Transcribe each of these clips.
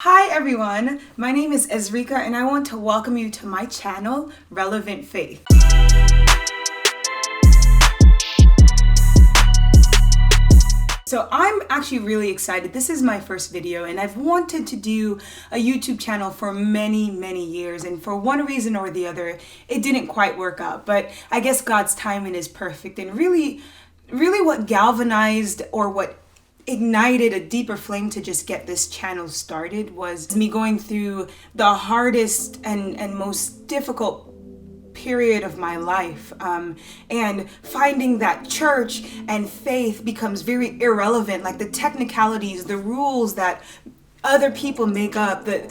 Hi everyone, my name is Ezrika and I want to welcome you to my channel, Relevant Faith. So I'm actually really excited. This is my first video and I've wanted to do a YouTube channel for many years, and for one reason or the other, it didn't quite work out. But I guess God's timing is perfect, and really what galvanized or what ignited a deeper flame to just get this channel started was me going through the hardest and most difficult period of my life, and finding that church and faith becomes very irrelevant. Like the technicalities, the rules that other people make up, that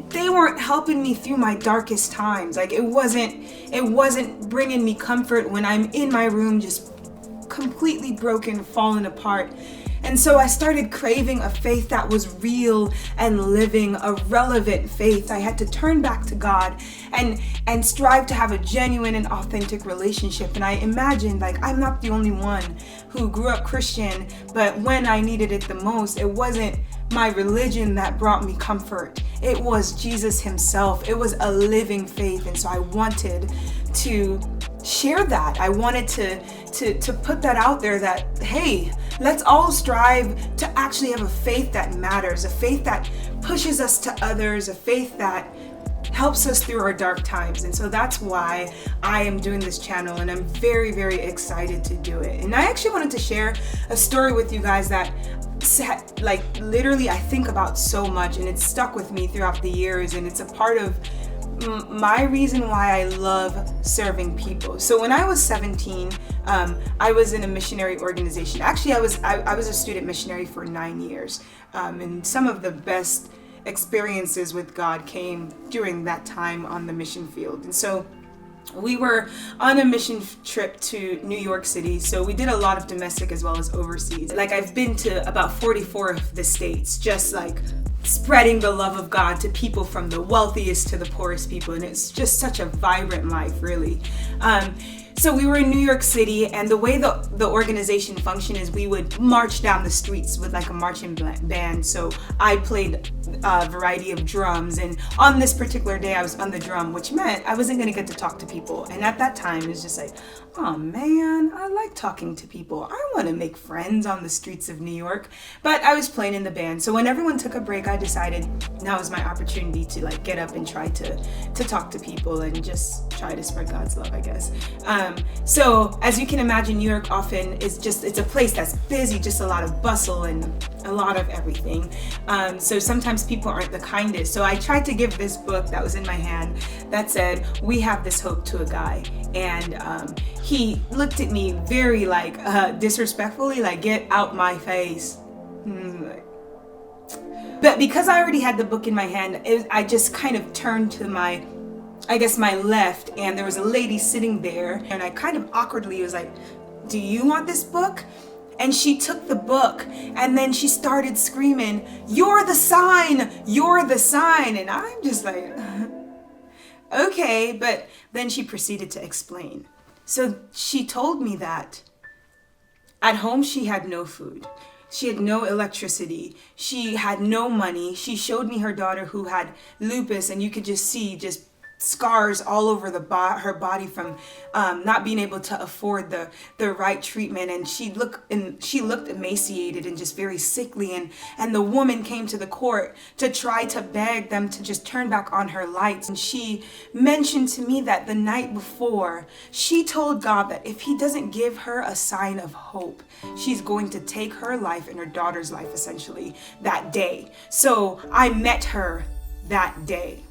they weren't helping me through my darkest times. Like it wasn't bringing me comfort when I'm in my room just completely broken, falling apart. And so I started craving a faith that was real and living, a relevant faith. I had to turn back to God and strive to have a genuine and authentic relationship. And I imagined, like, I'm not the only one who grew up Christian, but when I needed it the most, it wasn't my religion that brought me comfort. It was Jesus himself. It was a living faith. And so I wanted to share that. I wanted to put that out there that, hey, let's all strive to actually have a faith that matters, a faith that pushes us to others, a faith that helps us through our dark times. And so that's why I am doing this channel, and I'm very excited to do it. And I actually wanted to share a story with you guys that like literally I think about so much, and it's stuck with me throughout the years, and it's a part of my reason why I love serving people. So when I was 17, I was in a missionary organization. Actually, I was a student missionary for 9 years, and some of the best experiences with God came during that time on the mission field. And so we were on a mission trip to New York City, so we did a lot of domestic as well as overseas. Like, I've been to about 44 of the states, just like spreading the love of God to people from the wealthiest to the poorest people, and it's just such a vibrant life, really. So we were in New York City, and the way the organization functioned is we would march down the streets with like a marching band. So I played a variety of drums, and on this particular day I was on the drum, which meant I wasn't going to get to talk to people. And at that time it was just like, oh man, I like talking to people. I want to make friends on the streets of New York. But I was playing in the band, so when everyone took a break, I decided now was my opportunity to like get up and try to talk to people and just try to spread God's love, I guess. So as you can imagine, New York often is it's a place that's busy, just a lot of bustle and a lot of everything. So sometimes people aren't the kindest. So I tried to give this book that was in my hand that said, "We have this hope," to a guy. And he looked at me very like disrespectfully, like, "Get out my face." But because I already had the book in my hand, I just kind of turned to my left, and there was a lady sitting there, and I kind of awkwardly was like, "Do you want this book?" And she took the book, and then she started screaming, "You're the sign! You're the sign!" And I'm just like, okay. But then she proceeded to explain. So she told me that at home she had no food. She had no electricity. She had no money. She showed me her daughter who had lupus, and you could just see scars all over her body from not being able to afford the right treatment. And she looked emaciated and just very sickly, and the woman came to the court to try to beg them to just turn back on her lights. And she mentioned to me that the night before, she told God that if he doesn't give her a sign of hope, she's going to take her life and her daughter's life essentially that day. So I met her that day.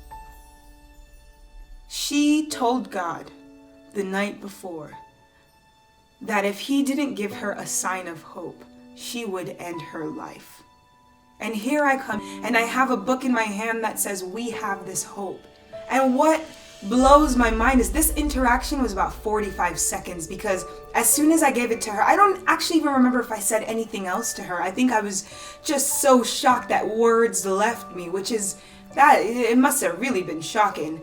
She told God the night before that if he didn't give her a sign of hope, she would end her life. And here I come, and I have a book in my hand that says, "We have this hope." And what blows my mind is this interaction was about 45 seconds, because as soon as I gave it to her, I don't actually even remember if I said anything else to her. I think I was just so shocked that words left me, which is That, it must have really been shocking.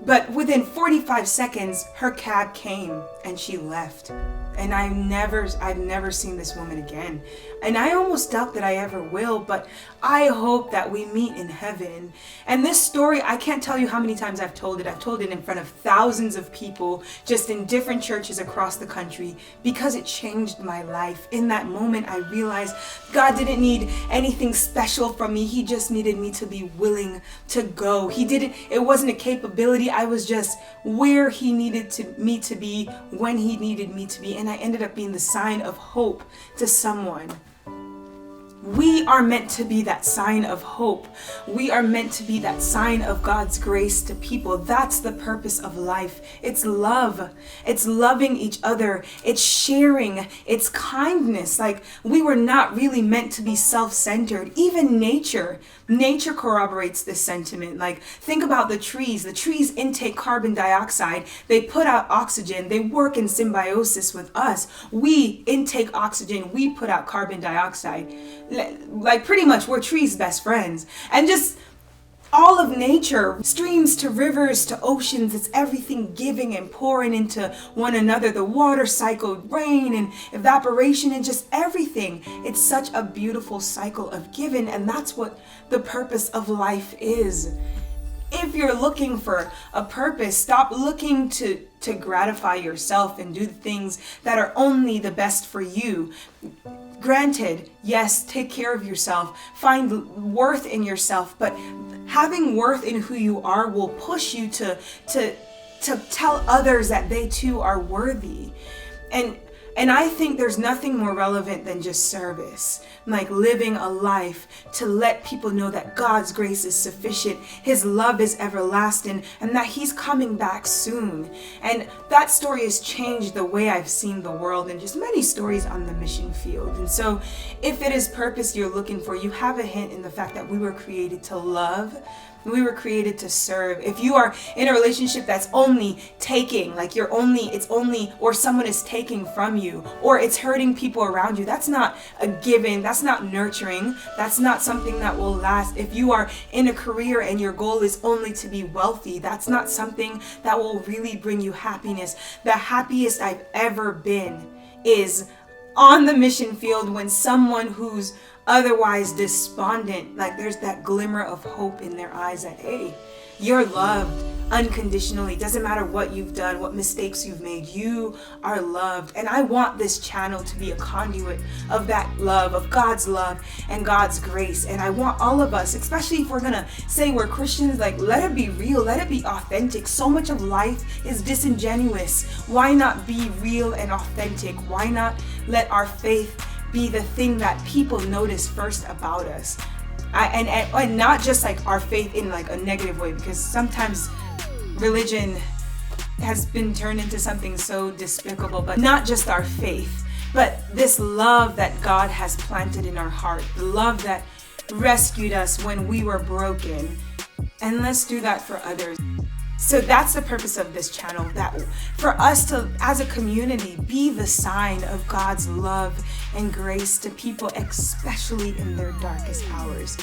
But within 45 seconds, her cab came and she left. And I've never seen this woman again. And I almost doubt that I ever will, but I hope that we meet in heaven. And this story, I can't tell you how many times I've told it. I've told it in front of thousands of people, just in different churches across the country, because it changed my life. In that moment, I realized God didn't need anything special from me. He just needed me to be willing to go. It wasn't a capability. I was just where He needed me to be, when He needed me to be. And I ended up being the sign of hope to someone. We are meant to be that sign of hope. We are meant to be that sign of God's grace to people. That's the purpose of life. It's love. It's loving each other. It's sharing. It's kindness. Like, we were not really meant to be self-centered. Even nature corroborates this sentiment. Like, think about the trees. The trees intake carbon dioxide. They put out oxygen. They work in symbiosis with us. We intake oxygen. We put out carbon dioxide. Like, pretty much we're trees' best friends. And just all of nature, streams to rivers to oceans, it's everything giving and pouring into one another. The water cycle, rain and evaporation, and just everything. It's such a beautiful cycle of giving, and that's what the purpose of life is. If you're looking for a purpose, stop looking to gratify yourself and do the things that are only the best for you. Granted, yes, take care of yourself, find worth in yourself, but having worth in who you are will push you to tell others that they too are worthy. And I think there's nothing more relevant than just service, like living a life to let people know that God's grace is sufficient, His love is everlasting, and that He's coming back soon. And that story has changed the way I've seen the world, and just many stories on the mission field. And so if it is purpose you're looking for, you have a hint in the fact that we were created to love. We were created to serve. If you are in a relationship that's only taking, like or someone is taking from you, or it's hurting people around you, that's not a giving, that's not nurturing, that's not something that will last. If you are in a career and your goal is only to be wealthy, that's not something that will really bring you happiness. The happiest I've ever been is on the mission field when someone who's otherwise despondent, like there's that glimmer of hope in their eyes that, hey, you're loved unconditionally. Doesn't matter what you've done, what mistakes you've made, you are loved. And I want this channel to be a conduit of that love, of God's love and God's grace. And I want all of us, especially if we're gonna say we're Christians, like, let it be real, let it be authentic. So much of life is disingenuous. Why not be real and authentic? Why not let our faith be the thing that people notice first about us? And not just like our faith in like a negative way, because sometimes religion has been turned into something so despicable, but not just our faith, but this love that God has planted in our heart, the love that rescued us when we were broken. And let's do that for others. So that's the purpose of this channel, that for us to, as a community, be the sign of God's love and grace to people, especially in their darkest hours.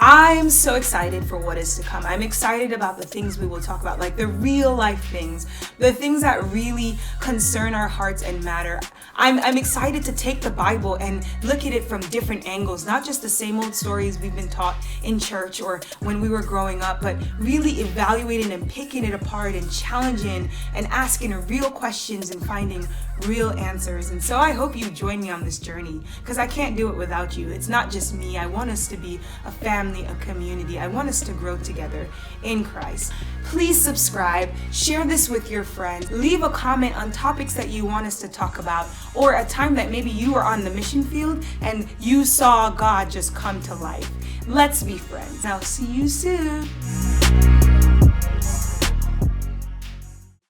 I'm so excited for what is to come. I'm excited about the things we will talk about, like the real life things, the things that really concern our hearts and matter. I'm excited to take the Bible and look at it from different angles, not just the same old stories we've been taught in church or when we were growing up, but really evaluating and picking it apart and challenging and asking real questions and finding real answers. And so I hope you join me on this journey, because I can't do it without you. It's not just me. I want us to be a family, a community. I want us to grow together in Christ. Please subscribe, share this with your friends, leave a comment on topics that you want us to talk about, or a time that maybe you were on the mission field and you saw God just come to life. Let's be friends. I'll see you soon.